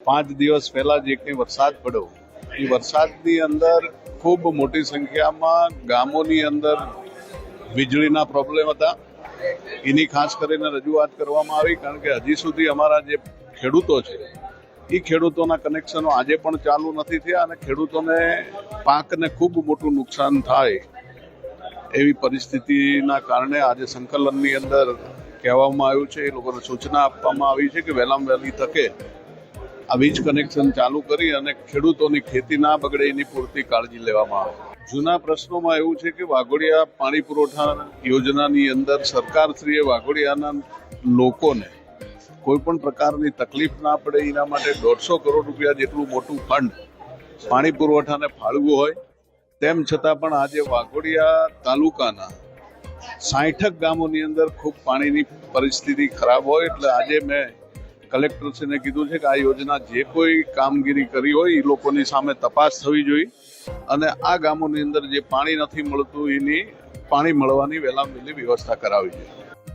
5 દિવસ પહેલા જે કંઈ વરસાદ પડ્યો એ વરસાદની અંદર ખૂબ મોટી સંખ્યામાં ગામોની અંદર વીજળીના પ્રોબ્લેમ હતા. એની ખાસ કરીને રજૂઆત કરવામાં આવી, કારણ કે હજી સુધી અમારા જે ખેડૂતો છે એ ખેડૂતોના કનેક્શનો આજે પણ ચાલુ નથી થયા અને ખેડૂતોને પાકને ખૂબ મોટું નુકસાન થાય એવી પરિસ્થિતિના કારણે આજે સંકલનની અંદર કહેવામાં આવ્યું છે, એ લોકોને સૂચના આપવામાં આવી છે કે વહેલામાં વહેલી તકે આ વીજ કનેક્શન ચાલુ કરી અને ખેડૂતોની ખેતી ના બગડે એની પૂરતી કાળજી લેવામાં આવે. જૂના પ્રશ્નોમાં એવું છે કે વાઘોડિયા પાણી પુરવઠા યોજનાની અંદર સરકારશ્રીએ વાઘોડિયાના લોકોને કોઈ પણ પ્રકારની તકલીફ ના પડે એના માટે 150 કરોડ રૂપિયા જેટલું મોટું ફંડ પાણી પુરવઠાને ફાળવ્યું હોય, તેમ છતાં પણ આજે વાઘોડિયા તાલુકાના 60 ગામોની અંદર ખૂબ પાણીની પરિસ્થિતિ ખરાબ હોય. એટલે આજે મેં કલેક્ટરશ્રીને કીધું છે કે આ યોજના જે કોઈ કામગીરી કરી હોય એ લોકોની સામે તપાસ થવી જોઈએ અને આ ગામોની અંદર જે પાણી નથી મળતું એની પાણી મળવાની વહેલામાં વહેલી વ્યવસ્થા કરાવવી જોઈએ.